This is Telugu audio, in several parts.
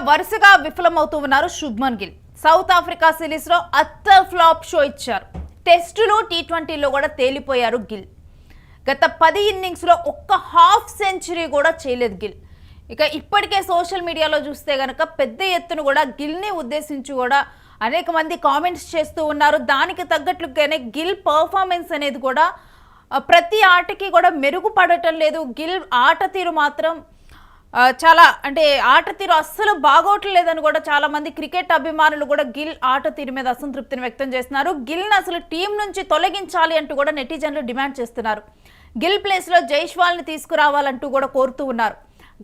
వరుసగా విఫలమవుతూ ఉన్నారు Shubman Gill. South Africa series లో అత్తర్ ఫ్లాప్ షో ఇచ్చారు. టెస్టులు టీ20లో కూడా తేలిపోయారు గిల్. గత 10 ఇన్నింగ్స్ లో ఒక్క హాఫ్ సెంచరీ కూడా చేయలేదు గిల్. ఇక ఇప్పటికే సోషల్ మీడియాలో చూస్తే గనక పెద్ద ఎత్తున కూడా గిల్ని ఉద్దేశించి కూడా అనేక మంది కామెంట్స్ చేస్తూ ఉన్నారు. దానికి తగ్గట్లుగానే గిల్ పర్ఫార్మెన్స్ అనేది కూడా ప్రతి ఆటకి కూడా మెరుగుపడటం లేదు. గిల్ ఆట తీరు మాత్రం చాలా అంటే ఆట తీరు అస్సలు బాగోట్లేదని కూడా చాలా మంది క్రికెట్ అభిమానులు కూడా గిల్ ఆట తీరు మీద అసంతృప్తిని వ్యక్తం చేస్తున్నారు. గిల్ని అసలు టీం నుంచి తొలగించాలి అంటూ కూడా నెటిజన్లు డిమాండ్ చేస్తున్నారు. గిల్ ప్లేస్లో జైస్వాల్ని తీసుకురావాలంటూ కూడా కోరుతూ ఉన్నారు.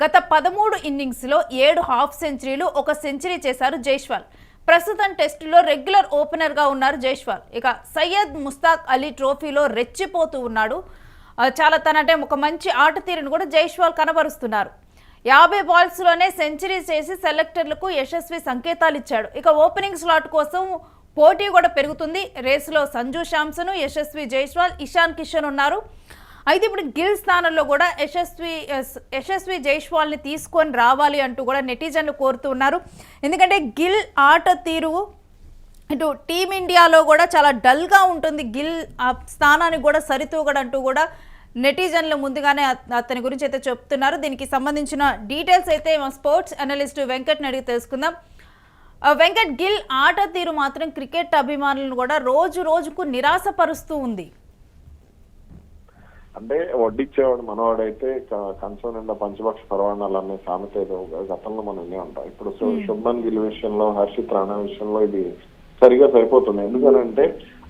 గత 13 ఇన్నింగ్స్లో 7 హాఫ్ సెంచరీలు, 1 సెంచరీ చేశారు జైస్వాల్. ప్రస్తుతం టెస్టులో రెగ్యులర్ ఓపెనర్గా ఉన్నారు జైస్వాల్. ఇక సయ్యద్ ముస్తాక్ అలీ ట్రోఫీలో రెచ్చిపోతూ ఉన్నాడు. చాలా తనంటే ఒక మంచి ఆట తీరును కూడా జైస్వాల్ కనబరుస్తున్నారు. 50 బాల్స్లోనే సెంచరీ చేసి సెలెక్టర్లకు యశస్వి సంకేతాలు ఇచ్చాడు. ఇక ఓపెనింగ్ స్లాట్ కోసం పోటీ కూడా పెరుగుతుంది. రేసులో సంజు శాంసన్, యశస్వి జైస్వాల్, ఇషాన్ కిషన్ ఉన్నారు. అయితే ఇప్పుడు గిల్ స్థానంలో కూడా యశస్వి జైస్వాల్ని తీసుకొని రావాలి అంటూ కూడా నెటిజన్లు కోరుతూ ఉన్నారు. ఎందుకంటే గిల్ ఆట తీరు ఇటు టీమిండియాలో కూడా చాలా డల్గా ఉంటుంది. గిల్ ఆ స్థానానికి కూడా సరితూగడంటూ కూడా నెటిజన్లు ముందుగానే అతని గురించి అయితే చెప్తున్నారు. దీనికి సంబంధించిన డీటెయిల్స్ అయితే మా స్పోర్ట్స్ అనలిస్ట్ వెంకట్ని అడిగి తెలుసుకుందాం. వెంకట్, గిల్ ఆట తీరు మాత్రం క్రికెట్ అభిమానులను కూడా రోజు రోజుకు నిరాశపరుస్తూ ఉంది. అంటే వడ్డిచ్చేవాడు మనవాడైతే కంచం నిండా పంచపక్ష పరవాణాలు అనే సామెత ఏదో గతంలో మనం వినే ఉంటాం. ఇప్పుడు శుభ్మన్ గిల్ విషయంలో, హర్షిత్ రాణా విషయంలో ఇది సరిగా సరిపోతుంది. ఎందుకనంటే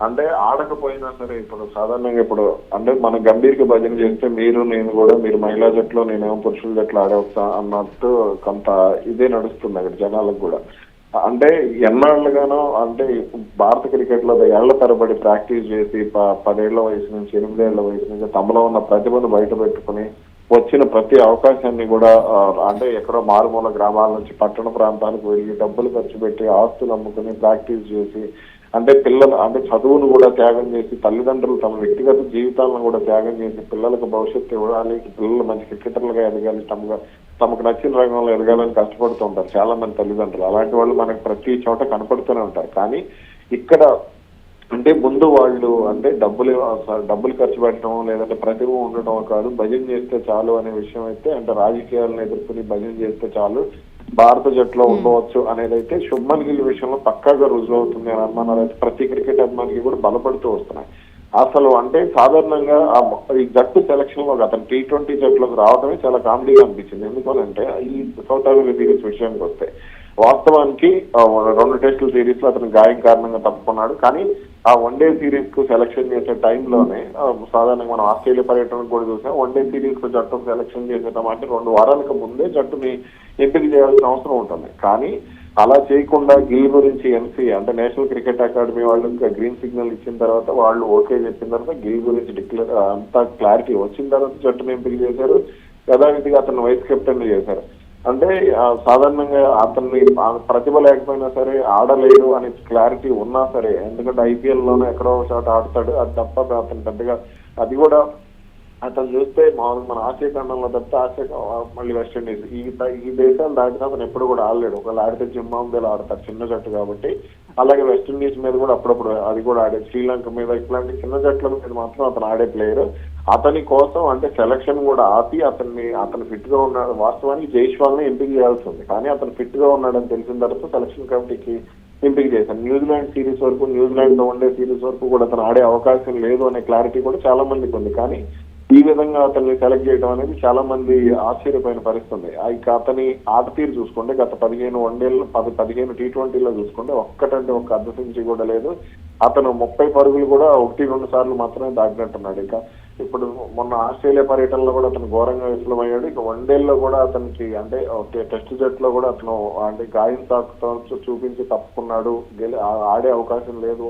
అంటే ఆడకపోయినా సరే ఇప్పుడు సాధారణంగా ఇప్పుడు అంటే మన గంభీర్కి భజన చేస్తే మీరు నేను కూడా మీరు మహిళా జట్లో నేనేమో పురుషుల జట్లు ఆడవచ్చా అన్నట్టు కొంత ఇదే నడుస్తుంది అక్కడ జనాలకు కూడా. అంటే ఎన్నాళ్ళుగానో అంటే భారత క్రికెట్ లో ఏళ్ల తరబడి ప్రాక్టీస్ చేసి 10 ఏళ్ల వయసు నుంచి 8 ఏళ్ల వయసు నుంచి తమలో ఉన్న ప్రతిభను బయట పెట్టుకుని వచ్చిన ప్రతి అవకాశాన్ని కూడా అంటే ఎక్కడో మారుమూల గ్రామాల నుంచి పట్టణ ప్రాంతాలకు వెళ్ళి డబ్బులు ఖర్చు పెట్టి ఆస్తులు అమ్ముకుని ప్రాక్టీస్ చేసి అంటే పిల్లలు అంటే చదువును కూడా త్యాగం చేసి తల్లిదండ్రులు తమ వ్యక్తిగత జీవితాలను కూడా త్యాగం చేసి పిల్లలకు భవిష్యత్తు ఇవ్వాలి, పిల్లలు మంచి క్రికెటర్లుగా ఎదగాలి, తమకు నచ్చిన రంగంలో ఎదగాలని కష్టపడుతూ ఉంటారు చాలా మంది తల్లిదండ్రులు. అలాంటి వాళ్ళు మనకు ప్రతి చోట కనపడుతూనే ఉంటారు. కానీ ఇక్కడ అంటే ముందు వాళ్ళు అంటే డబ్బులు ఖర్చు పెట్టడం లేదంటే ప్రతిభ ఉండటం కాదు, భజన చేస్తే చాలు అనే విషయం అయితే అంటే రాజకీయాలను ఎదుర్కొని భజన చేస్తే చాలు భారత జట్టులో ఉండవచ్చు అనేది అయితే శుభ్మన్ గిల్ విషయంలో పక్కాగా రుజువు అవుతుంది అని అనుమానాలు అయితే ప్రతి క్రికెట్ అభిమానికి కూడా బలపడుతూ వస్తున్నాయి. అసలు అంటే సాధారణంగా ఈ జట్టు సెలక్షన్ లో అతను T20 జట్టులోకి రావడమే చాలా కామెడీగా అనిపించింది. ఎందుకనంటే ఈ సౌత్ ఆఫ్రికా సిరీస్ విషయానికి వస్తే వాస్తవానికి 2 టెస్టుల సిరీస్ లో అతను గాయం కారణంగా తప్పుకున్నాడు. కానీ ఆ వన్డే సిరీస్ కు సెలక్షన్ చేసే టైంలోనే సాధారణంగా మనం ఆస్ట్రేలియా పర్యటనకు కూడా చూసాం. వన్డే సిరీస్ కు జట్టు సెలక్షన్ చేసేటం అంటే 2 వారాలకు ముందే జట్టుని ఎంపిక చేయాల్సిన అవసరం ఉంటుంది. కానీ అలా చేయకుండా గిల్ గురించి NCA అంటే నేషనల్ క్రికెట్ అకాడమీ వాళ్ళు ఇంకా గ్రీన్ సిగ్నల్ ఇచ్చిన తర్వాత వాళ్ళు ఓకే చెప్పిన తర్వాత గిల్ గురించి డిక్లేర్ అంతా క్లారిటీ వచ్చిన తర్వాత జట్టును ఎంపిక చేశారు. యథావిధిగా అతను వైస్ కెప్టెన్ చేశారు. అంటే సాధారణంగా అతన్ని ప్రతిభ లేకపోయినా సరే ఆడలేడు అనే క్లారిటీ ఉన్నా సరే, ఎందుకంటే IPL లోనే ఎక్కడో చోట ఆడతాడు, అది తప్ప అతను పెద్దగా అది కూడా అతను చూస్తే మన ఆసియా ఖండంలో తప్పితే ఆసియా మళ్ళీ వెస్టిండీస్ ఈ దేశాలు దాటినా అతను ఎప్పుడు కూడా ఆడలేడు. ఒకవేళ ఆడితే జింబాబ్వేలో ఆడతారు చిన్న జట్టు కాబట్టి. అలాగే వెస్టిండీస్ మీద కూడా అప్పుడప్పుడు అది కూడా ఆడేది, శ్రీలంక మీద ఇట్లాంటి చిన్న జట్ల మీద మాత్రం అతను ఆడే ప్లేయర్. అతని కోసం అంటే సెలక్షన్ కూడా ఆపి అతను ఫిట్ గా ఉన్నాడు. వాస్తవానికి జైస్వాల్ ని ఎంపిక చేయాల్సి ఉంది, కానీ అతను ఫిట్ గా ఉన్నాడని తెలిసిన తర్వాత సెలక్షన్ కమిటీకి ఎంపిక చేశారు. న్యూజిలాండ్ సిరీస్ వరకు, న్యూజిలాండ్ తో ఉండే సిరీస్ వరకు కూడా అతను ఆడే అవకాశం లేదు అనే క్లారిటీ కూడా చాలా మందికి ఉంది. కానీ ఈ విధంగా అతన్ని సెలెక్ట్ చేయడం అనేది చాలా మంది ఆశ్చర్యపోయిన పరిస్థితుంది. ఇక అతని ఆట తీరు చూసుకుంటే గత 15 వన్డేల్లో 15 T20లో చూసుకుంటే ఒక్కటంటే ఒక్క అర్ధ సెంచరీ కూడా లేదు. అతను 30 పరుగులు కూడా 1-2 సార్లు మాత్రమే దాటినట్టున్నాడు. ఇక ఇప్పుడు మొన్న ఆస్ట్రేలియా పర్యటనలో కూడా అతను ఘోరంగా విఫలమయ్యాడు. ఇక వన్డేల్లో కూడా అతనికి అంటే టెస్ట్ జట్లో కూడా అతను అంటే గాయం తాకుతూ చూపించి తప్పుకున్నాడు, ఆడే అవకాశం లేదు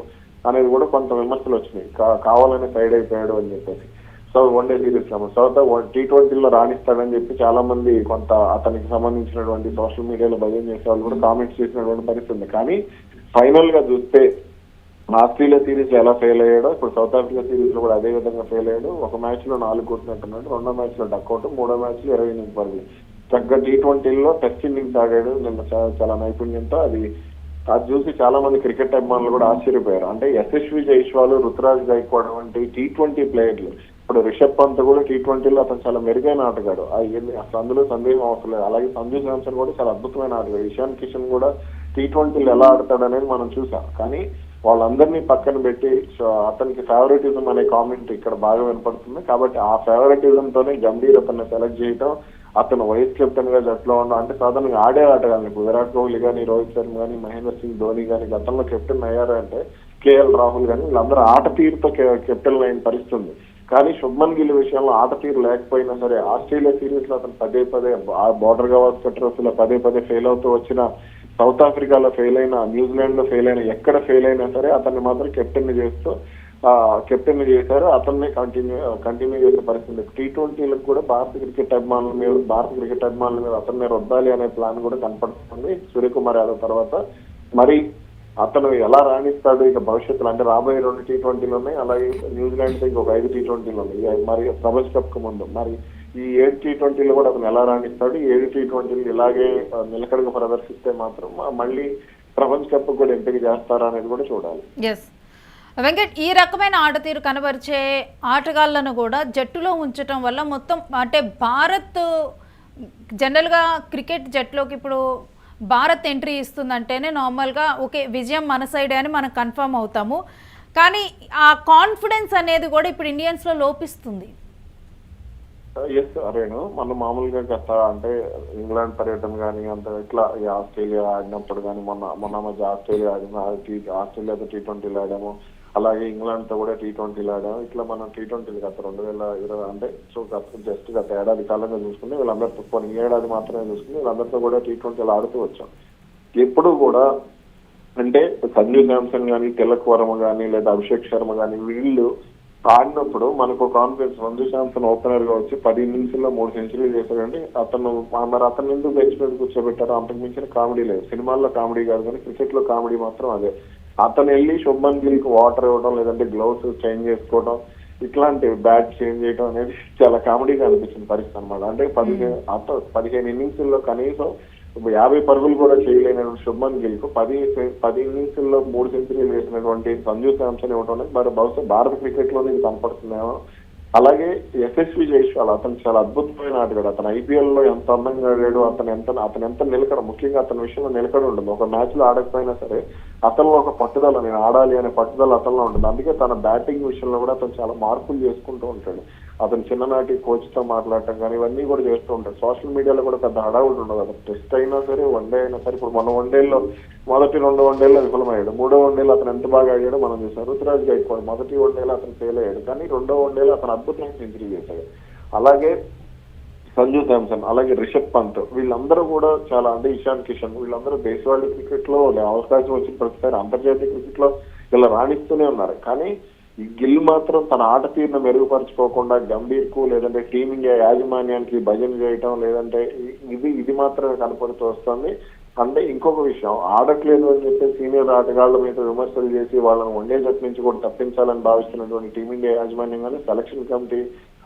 అనేది కూడా కొంత విమర్శలు వచ్చినాయి. కావాలని సైడ్ అయిపోయాడు అని చెప్పేసి. సో వన్డే సిరీస్ లో తర్వాత T20లో రాణిస్తాడని చెప్పి చాలా మంది కొంత అతనికి సంబంధించినటువంటి సోషల్ మీడియాలో భజన చేసే వాళ్ళు కూడా కామెంట్స్ చేసినటువంటి పరిస్థితి. కానీ ఫైనల్ గా చూస్తే ఆస్ట్రేలియా సిరీస్ లో ఎలా ఫెయిల్ అయ్యాడో ఇప్పుడు సౌత్ ఆఫ్రికా సిరీస్ లో కూడా అదే విధంగా ఫెయిల్ అయ్యాడు. ఒక మ్యాచ్ లో 4 కొట్టినట్టున్నాడు, 2వ మ్యాచ్ లో డక్అవుట్, 3వ మ్యాచ్ లో 28 పరుగులు. చక్కగా T20లో టెస్ట్ ఇన్నింగ్స్ ఆడాడు నిన్న చాలా నైపుణ్యంతో. అది చూసి చాలా మంది క్రికెట్ అభిమానులు కూడా ఆశ్చర్యపోయారు. అంటే యశస్వి జైస్వాల్, రుతురాజ్ గైక్వాడ్ వంటి T20 ప్లేయర్లు, ఇప్పుడు రిషబ్ పంత్ కూడా T20లో అతను చాలా మెరుగైన ఆటగాడు, అసలు అందులో సందేహం అవసరం లేదు. అలాగే సంజు శాంసన్ కూడా చాలా అద్భుతమైన ఆటగాడు. ఇషాన్ కిషన్ కూడా T20లో ఎలా ఆడతాడు అనేది మనం చూసాం. కానీ వాళ్ళందరినీ పక్కన పెట్టి అతనికి ఫేవరెటిజం అనే కామెంట్ ఇక్కడ బాగా వినపడుతుంది. కాబట్టి ఆ ఫేవరెటిజం తోనే గంభీర్ అతన్ని సెలెక్ట్ చేయడం, అతను వైస్ కెప్టెన్ గా జట్లో ఉండడం, అంటే సాధారణంగా ఆడే ఆటగాళ్ళు ఇప్పుడు విరాట్ కోహ్లీ కానీ, రోహిత్ శర్మ కానీ, మహేంద్ర సింగ్ ధోని కానీ గతంలో కెప్టెన్ అయ్యారు అంటే కేఎల్ రాహుల్ కానీ వీళ్ళందరూ ఆట తీరుతో కెప్టెన్ అయిన పరిస్థితుంది. కానీ శుభ్మన్ గిల్ విషయంలో ఆట తీరు లేకపోయినా సరే ఆస్ట్రేలియా సిరీస్ లో అతను పదే బోర్డర్ గవాస్కర్ ట్రోఫీలో పదే ఫెయిల్ అవుతూ వచ్చిన, సౌత్ ఆఫ్రికాలో ఫెయిల్ అయినా, న్యూజిలాండ్ లో ఫెయిల్ అయినా, ఎక్కడ ఫెయిల్ అయినా సరే అతన్ని మాత్రం కెప్టెన్ చేశారు. అతన్ని కంటిన్యూ చేసే పరిస్థితి. T20లకు కూడా భారత క్రికెట్ అభిమానుల మీద అతన్ని రుద్దాలి అనే ప్లాన్ కూడా కనపడుతుంది సూర్యకుమార్ యాదవ్ తర్వాత. మరి అతను ఎలా రాణిస్తాడు ఇక భవిష్యత్తులో, అంటే రాబోయే 2 T20లు ఉన్నాయి, అలాగే న్యూజిలాండ్ తో ఇంకొక 5 T20లు ఉన్నాయి మరి ప్రపంచ కప్ కు ముందు. మరి ఈ 7 T20లు కూడా అతను ఎలా రాణిస్తాడు, 7 T20లు ఇలాగే నిలకడగా ప్రదర్శిస్తే మాత్రం మళ్ళీ ప్రపంచ కప్ కూడా ఎంపిక చేస్తారా అనేది కూడా చూడాలి. వెంకట్, ఈ రకమైన ఆటతీరు కనబరిచే ఆటగాళ్లను కూడా జట్టులో ఉంచడం వల్ల మొత్తం అంటే భారత్ జనరల్గా క్రికెట్ జట్టులోకి ఇప్పుడు భారత్ ఎంట్రీ ఇస్తుందంటేనే నార్మల్గా ఓకే విజయం మన సైడే అని మనం కన్ఫర్మ్ అవుతాము. కానీ ఆ కాన్ఫిడెన్స్ అనేది కూడా ఇప్పుడు ఇండియన్స్లో లోపిస్తుంది. అరేను మనం మామూలుగా గత అంటే ఇంగ్లాండ్ పర్యటన కానీ అంత ఇట్లా ఆస్ట్రేలియా ఆడినప్పుడు కానీ మొన్న మధ్య ఆస్ట్రేలియాతో T20లు ఆడాము, అలాగే ఇంగ్లాండ్ తో కూడా T20లు ఆడాము. ఇట్లా మనం T20లు గత 2020 అంటే గత ఏడాది కాలంగా చూసుకుని వీళ్ళందరితో కొన్ని ఏడాది మాత్రమే చూసుకుని వీళ్ళందరితో కూడా T20లు ఆడుతూ వచ్చాం. ఎప్పుడు కూడా అంటే సంజు శాంసన్ కానీ, తిలక్ వర్మ కానీ, లేదా అభిషేక్ శర్మ కానీ వీళ్ళు ఆడినప్పుడు మనకు కాన్ఫిడెన్స్. సంజు శాంసన్ ఓపెనర్ గా వచ్చి 10 ఇన్నింగ్స్లో 3 సెంచరీలు చేశాడంటే అతను ఎందుకు బెంచ్ మీద కూర్చోబెట్టారో అంతకు మించిన కామెడీ లేదు. సినిమాల్లో కామెడీ కాదు కానీ క్రికెట్ లో కామెడీ మాత్రం అదే. అతను వెళ్ళి శుభ్మన్ గిల్ కి వాటర్ ఇవ్వడం, లేదంటే గ్లౌస్ చేంజ్ చేసుకోవడం, ఇట్లాంటి బ్యాట్ చేంజ్ చేయడం అనేది చాలా కామెడీగా అనిపించిన పరిస్థితి అనమాట. అంటే 15 ఇన్నింగ్స్లో కనీసం 50 పరుగులు కూడా చేయలేని శుభ్మన్ గిల్ కు 10 ఇన్నింగ్స్లో 3 సెంచరీలు వేసినటువంటి సంజు శాంసన్ ఇవ్వడం అనేది మరి బహుశా భారత క్రికెట్ లో ఇది కనపడుతుందేమో. అలాగే యశస్వి జైస్వాల్ అతను చాలా అద్భుతమైన ఆటగాడు. అతను IPL లో ఎంత అందంగా ఆడాడు, అతను ఎంత నిలకడ, ముఖ్యంగా అతని విషయంలో నిలకడ ఉండదు. ఒక మ్యాచ్ లో ఆడకపోయినా సరే అతనిలో ఒక పట్టుదల, నేను ఆడాలి అనే పట్టుదల అతనిలో ఉంటుంది. అందుకే తన బ్యాటింగ్ విషయంలో కూడా అతను చాలా మార్పులు చేసుకుంటూ ఉంటాడు. అతను చిన్ననాటి కోచ్ తో మాట్లాడటం కానీ ఇవన్నీ కూడా చేస్తూ ఉంటాడు. సోషల్ మీడియాలో కూడా పెద్ద హడావుడు ఉండదు. అతను టెస్ట్ అయినా సరే, వన్డే అయినా సరే. ఇప్పుడు మన వన్డేల్లో మొదటి 2 వన్డేల్లో విఫలమయ్యాడు, 3వ వన్డేలో అతను ఎంత బాగా ఆడాడో మనం చూసాం. రుతురాజ్ గైక్వాడ్ మొదటి వన్డేలో అతను ఫెయిల్ అయ్యాడు, కానీ 2వ వన్డేలో అతను అద్భుతమైన సెంచరీ చేశాడు. అలాగే సంజు శాంసన్, అలాగే రిషబ్ పంత్ వీళ్ళందరూ కూడా చాలా, అంటే ఇషాన్ కిషన్ వీళ్ళందరూ దేశవాళీ క్రికెట్ లో అవకాశం వచ్చిన ప్రతిసారి అంతర్జాతీయ క్రికెట్ లో ఇలా రాణిస్తూనే ఉన్నారు. కానీ ఈ గిల్ మాత్రం తన ఆట తీరును మెరుగుపరచుకోకుండా గంభీర్ కు, లేదంటే టీమిండియా యాజమాన్యానికి భజన చేయటం, లేదంటే ఇది మాత్రమే కనపడుతూ వస్తుంది. అంటే ఇంకొక విషయం, ఆడట్లేదు అని చెప్పి సీనియర్ ఆటగాళ్ల మీద విమర్శలు చేసి వాళ్ళని వన్డే జట్టు నుంచి కూడా తప్పించాలని భావిస్తున్నటువంటి టీమిండియా యాజమాన్యం కానీ సెలక్షన్ కమిటీ,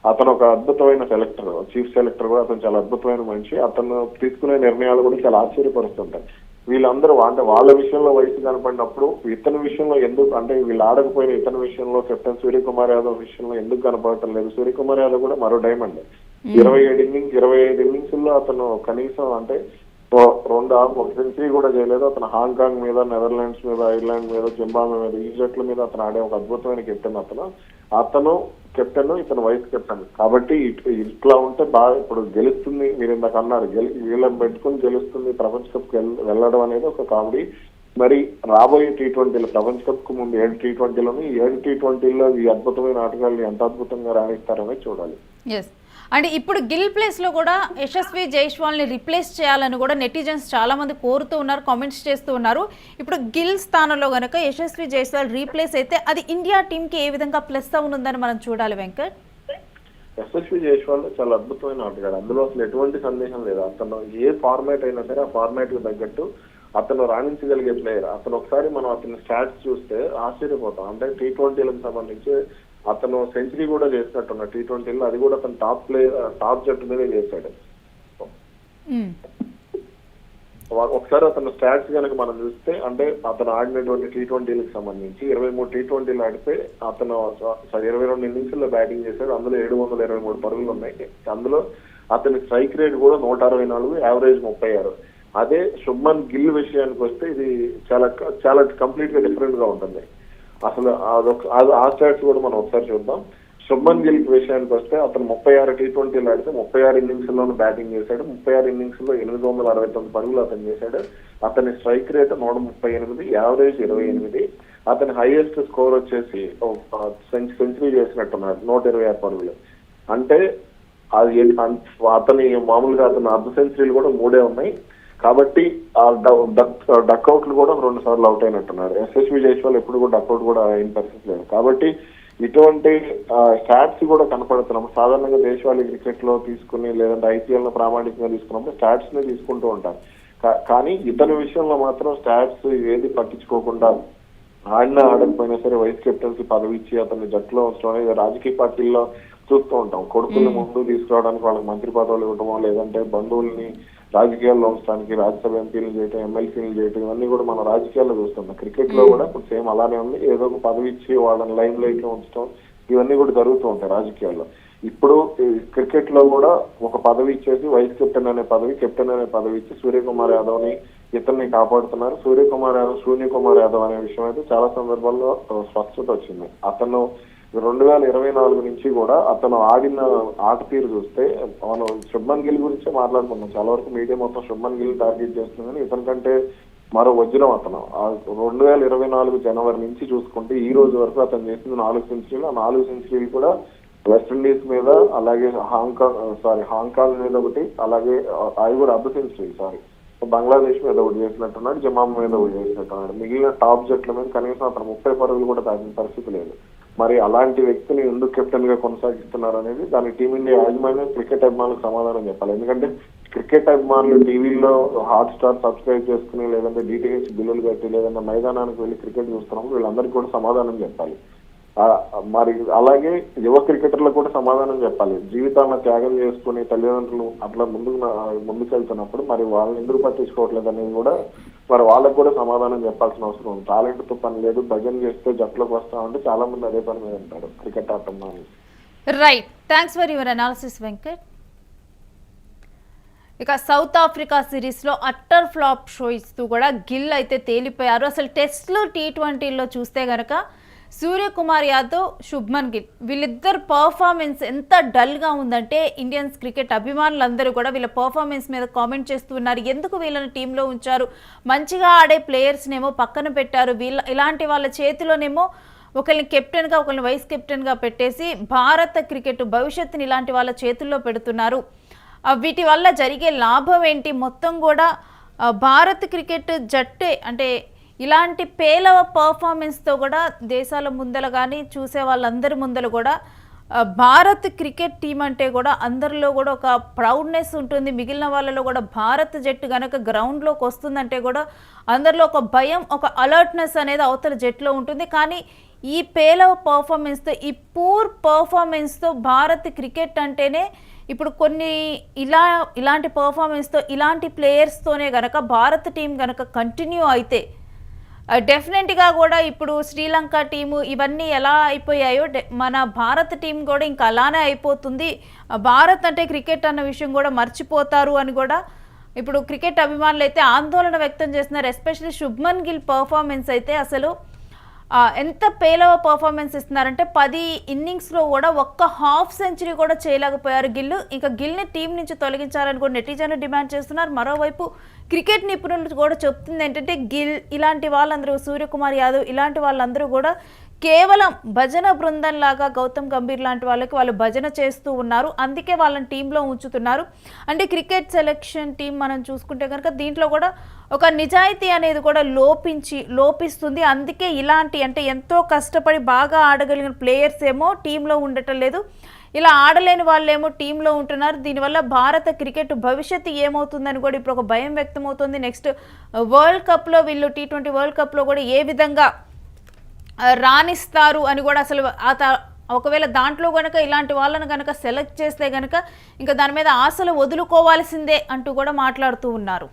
అతను ఒక అద్భుతమైన సెలెక్టర్, చీఫ్ సెలెక్టర్ కూడా అతను చాలా అద్భుతమైన మనిషి. అతను తీసుకునే నిర్ణయాలు కూడా చాలా ఆశ్చర్యపరుస్తుంటాయి. వీళ్ళందరూ అంటే వాళ్ళ విషయంలో వయసు కనపడినప్పుడు ఇతని విషయంలో ఎందుకు, అంటే వీళ్ళు ఆడకపోయిన ఇతని విషయంలో కెప్టెన్ సూర్యకుమార్ యాదవ్ విషయంలో ఎందుకు కనపడటం లేదు? సూర్యకుమార్ యాదవ్ కూడా మరో డైమండ్. 25 ఇన్నింగ్స్లో అతను కనీసం అంటే ఒక సెంచరీ కూడా చేయలేదు. అతను హాంకాంగ్ మీద, నెదర్లాండ్స్ మీద, ఐర్లాండ్ మీద, జింబాబ్వే మీద, ఈ జట్ల మీద అతను ఆడే ఒక అద్భుతమైన కెప్టెన్. అతను కెప్టెన్, ఇతను వైస్ కెప్టెన్. కాబట్టి ఇట్లా ఉంటే బాగా ఇప్పుడు గెలుస్తుంది. మీరు ఇందాక అన్నారు వీళ్ళని పెట్టుకుని గెలుస్తుంది ప్రపంచ కప్ వెళ్ళడం అనేది ఒక కామెడీ. మరి రాబోయే T20లు ప్రపంచ కప్ కు ముందు 7 T20లను, ఈ 7 T20ల్లో ఈ అద్భుతమైన ఆటగాళ్ళని ఎంత అద్భుతంగా రాణిస్తారనేది చూడాలి. అంటే ఇప్పుడు గిల్ ప్లేస్లో కూడా యశస్వి జైస్వాల్ని రిప్లేస్ చేయాలని కూడా నెటిజన్స్ చాలామంది కోరుతూ ఉన్నారు, కామెంట్స్ చేస్తూ ఉన్నారు. ఇప్పుడు గిల్ స్థానంలో కనుక యశస్వి జైస్వాల్ రీప్లేస్ అయితే అది ఇండియా టీంకి ఏ విధంగా ప్లస్ అవునుందని మనం చూడాలి వెంకట్. యశస్వి జైస్వాల్ చాలా అద్భుతమైన ఆటగాడు, అందులో అసలు ఎటువంటి సందేహం లేదు. అతను ఏ ఫార్మాట్ అయినా సరే ఆ ఫార్మాట్ కు తగ్గట్టు అతను రాణించగలిగే ప్లేయర్. అతను ఒకసారి మనం అతని స్టాట్స్ చూస్తే ఆశ్చర్యపోతాం. అంటే T20లకు సంబంధించి అతను సెంచరీ కూడా చేసినట్టున్న T20లో, అది కూడా అతను టాప్ జట్టు మీదే చేశాడు. ఒకసారి అతను స్టాట్స్ కనుక మనం చూస్తే, అంటే అతను ఆడినటువంటి T20లకు సంబంధించి 23 T20లు ఆడితే అతను 22 ఇన్నింగ్స్ లో బ్యాటింగ్ చేశాడు. అందులో 723 పరుగులు ఉన్నాయి. అందులో అతని స్ట్రైక్ రేట్ కూడా 164, యావరేజ్ 36. అదే శుభ్మన్ గిల్ విషయానికి వస్తే ఇది చాలా చాలా కంప్లీట్ గా డిఫరెంట్ గా ఉంటుంది. అసలు ఆ స్టాట్స్ కూడా మనం ఒకసారి చూద్దాం. శుభ్మన్ గిల్ విషయానికి వస్తే అతను 36 T20లు ఆడితే 36 ఇన్నింగ్స్ లోను బ్యాటింగ్ చేశాడు. 36 ఇన్నింగ్స్ లో 869 పరుగులు అతను చేశాడు. అతని స్ట్రైక్ రేట్ 138, యావరేజ్ 28. అతని హైయెస్ట్ స్కోర్ వచ్చేసి సెంచరీ చేసినట్టున్నాడు, 126 పరుగులు. అంటే అది అతని మామూలుగా అతను అర్ధ సెంచరీలు కూడా 3 ఉన్నాయి. కాబట్టి ఆ డక్అవుట్లు కూడా 2 సార్లు అవుట్ అయినట్టున్నారు. యశస్వి జైస్వాల్ ఎప్పుడు కూడా డక్అవుట్ కూడా అయిన పరిస్థితి లేదు. కాబట్టి ఇటువంటి స్టాట్స్ కూడా కనపడుతున్నాం. సాధారణంగా దేశవాళీ క్రికెట్ లో తీసుకుని లేదంటే ఐపీఎల్ లో ప్రామాణికంగా తీసుకున్నప్పుడు స్టాట్స్ ని తీసుకుంటూ ఉంటారు. కానీ ఇతని విషయంలో మాత్రం స్టాట్స్ ఏది పట్టించుకోకుండా ఆడినా ఆడకపోయినా సరే వైస్ కెప్టెన్సీ పదవి ఇచ్చి అతన్ని జట్టులో ఉంచడం అనేది రాజకీయ పార్టీల్లో చూస్తూ ఉంటాం. కొడుకుల్ని ముందు తీసుకురావడానికి వాళ్ళకి మంత్రి పదవులు ఇవ్వడమో, లేదంటే బంధువుల్ని రాజకీయాల్లో ఉంచడానికి రాజ్యసభ ఎంపీలు చేయటం, ఎమ్మెల్సీలు చేయటం, ఇవన్నీ కూడా మనం రాజకీయాల్లో చూస్తున్నాం. క్రికెట్ లో కూడా ఇప్పుడు సేమ్ అలానే ఉంది. ఏదో ఒక పదవి ఇచ్చి వాళ్ళని లైమ్ లైట్ లో ఉంచడం, ఇవన్నీ కూడా జరుగుతూ ఉంటాయి రాజకీయాల్లో. ఇప్పుడు క్రికెట్ లో కూడా ఒక పదవి ఇచ్చేసి వైస్ కెప్టెన్ అనే పదవి ఇచ్చి సూర్యకుమార్ యాదవ్ ని ఇతన్ని కాపాడుతున్నారు. సూర్యకుమార్ యాదవ్ అనే విషయం అయితే చాలా సందర్భాల్లో స్పష్టత వచ్చింది. అతను 2024 నుంచి కూడా అతను ఆడిన ఆట తీరు చూస్తే మనం శుభ్మన్ గిల్ గురించే మాట్లాడుకున్నాం. చాలా వరకు మీడియా మొత్తం శుభ్మన్ గిల్ టార్గెట్ చేస్తుంది. కానీ ఇతనికంటే మరో వజ్రం అతను. 2024 జనవరి నుంచి చూసుకుంటే ఈ రోజు వరకు అతను చేసింది 4 సెంచరీలు. ఆ 4 సెంచరీలు కూడా వెస్టిండీస్ మీద, అలాగే హాంకాంగ్ మీద ఒకటి, అలాగే అవి కూడా అర్ధ సెంచరీ బంగ్లాదేశ్ మీద ఒకటి చేసినట్టున్నాడు, జమాం మీద ఒకటి చేసినట్టున్నాడు. మిగిలిన టాప్ జట్ల మీద కనీసం అతను 30 పరుగులు కూడా తాగిన పరిస్థితి లేదు. మరి అలాంటి వ్యక్తిని ఎందుకు కెప్టెన్ గా కొనసాగిస్తున్నారు అనేది దానికి టీమిండియా యాజమాన్యం క్రికెట్ అభిమానులకు సమాధానం చెప్పాలి. ఎందుకంటే క్రికెట్ అభిమానులు టీవీలో హాట్ స్టార్ సబ్స్క్రైబ్ చేసుకుని, లేదంటే డిటిహెచ్ బిల్లులు కట్టి, లేదంటే మైదానానికి వెళ్ళి క్రికెట్ చూస్తున్నప్పుడు వీళ్ళందరికీ కూడా సమాధానం చెప్పాలి. మరి అలాగే యువ క్రికెటర్లకు కూడా సమాధానం చెప్పాలి. జీవితాలను త్యాగం చేసుకుని తల్లిదండ్రులు అట్లా ముందుకెళ్తున్నప్పుడు మరి వాళ్ళని ఎందుకు పట్టించుకోవట్లేదు అనేది కూడా మరి వాళ్ళకు కూడా సమాధానం చెప్పాల్సిన అవసరం ఉంది. టాలెంట్ తో పని లేదు, భజన చేస్తే జట్లోకి వస్తామంటే చాలా మంది అదే పని మీద ఉంటారు క్రికెట్ ఆటంలో. Right, thanks for your analysis Venkat. ఇక సౌత్ ఆఫ్రికా సిరీస్ లో అట్టర్ ఫ్లాప్ షో ఇస్తూ కూడా గిల్ అయితే తేలిపోయారు. అసలు టెస్ట్లు T20లో చూస్తే గనక సూర్యకుమార్ యాదవ్, శుభ్మన్ గిల్ వీళ్ళిద్దరు పర్ఫార్మెన్స్ ఎంత డల్గా ఉందంటే ఇండియన్స్ క్రికెట్ అభిమానులందరూ కూడా వీళ్ళ పర్ఫార్మెన్స్ మీద కామెంట్ చేస్తున్నారు. ఎందుకు వీళ్ళని టీంలో ఉంచారు, మంచిగా ఆడే ప్లేయర్స్నేమో పక్కన పెట్టారు, ఇలాంటి వాళ్ళ చేతిలోనేమో ఒకరిని కెప్టెన్గా ఒకరిని వైస్ కెప్టెన్గా పెట్టేసి భారత క్రికెట్ భవిష్యత్తుని ఇలాంటి వాళ్ళ చేతుల్లో పెడుతున్నారు. వీటి వల్ల జరిగే లాభం ఏంటి, మొత్తం కూడా భారత్ క్రికెట్ జట్టే అంటే ఇలాంటి పేలవ పర్ఫార్మెన్స్తో కూడా దేశాల ముందల కానీ చూసే వాళ్ళందరి ముందర కూడా భారత్ క్రికెట్ టీం అంటే కూడా అందరిలో కూడా ఒక ప్రౌడ్నెస్ ఉంటుంది. మిగిలిన వాళ్ళలో కూడా భారత్ జట్టు కనుక గ్రౌండ్లోకి వస్తుందంటే కూడా అందరిలో ఒక భయం, ఒక అలర్ట్నెస్ అనేది అవతల జట్టులో ఉంటుంది. కానీ ఈ పేలవ పర్ఫార్మెన్స్తో, ఈ పూర్ పర్ఫార్మెన్స్తో భారత్ క్రికెట్ అంటేనే ఇప్పుడు కొన్ని ఇలాంటి పర్ఫార్మెన్స్తో ఇలాంటి ప్లేయర్స్తోనే కనుక భారత్ టీం కనుక కంటిన్యూ అయితే డెఫినెట్గా కూడా ఇప్పుడు శ్రీలంక టీము ఇవన్నీ ఎలా అయిపోయాయో మన భారత టీం కూడా ఇంకా అలానే అయిపోతుంది. భారత్ అంటే క్రికెట్ అన్న విషయం కూడా మర్చిపోతారు అని కూడా ఇప్పుడు క్రికెట్ అభిమానులు అయితే ఆందోళన వ్యక్తం చేస్తున్నారు. ఎస్పెషల్లీ శుభ్మన్ గిల్ పర్ఫార్మెన్స్ అయితే అసలు ఎంత పేలవ పర్ఫార్మెన్స్ ఇస్తున్నారంటే 10 ఇన్నింగ్స్లో కూడా ఒక్క హాఫ్ సెంచరీ కూడా చేయలేకపోయారు గిల్. ఇంకా గిల్ని టీం నుంచి తొలగించాలని కూడా నెటిజన్లు డిమాండ్ చేస్తున్నారు. మరోవైపు క్రికెట్ నిపుణులు కూడా చెప్తుంది ఏంటంటే గిల్ ఇలాంటి వాళ్ళందరూ, సూర్యకుమార్ యాదవ్ ఇలాంటి వాళ్ళందరూ కూడా కేవలం భజన బృందంలాగా గౌతమ్ గంభీర్ లాంటి వాళ్ళు భజన చేస్తూ ఉన్నారు. అందుకే వాళ్ళని టీంలో ఉంచుతున్నారు. అంటే క్రికెట్ సెలెక్షన్ టీం మనం చూసుకుంటే కనుక దీంట్లో కూడా ఒక నిజాయితీ అనేది కూడా లోపిస్తుంది. అందుకే ఇలాంటి అంటే ఎంతో కష్టపడి బాగా ఆడగలిగిన ప్లేయర్స్ ఏమో టీంలో ఉండటం లేదు, ఇలా ఆడలేని వాళ్ళేమో టీంలో ఉంటున్నారు. దీనివల్ల భారత క్రికెట్ భవిష్యత్తు ఏమవుతుందని కూడా ఇప్పుడు ఒక భయం వ్యక్తమవుతుంది. నెక్స్ట్ వరల్డ్ కప్లో వీళ్ళు T20 వరల్డ్ కప్లో కూడా ఏ విధంగా రాణిస్తారు అని కూడా అసలు ఒకవేళ దాంట్లో గనక ఇలాంటి వాళ్ళను గనక సెలెక్ట్ చేస్తే గనక ఇంకా దాని మీద ఆశలు వదులుకోవాల్సిందే అంటూ కూడా మాట్లాడుతూ ఉన్నారు.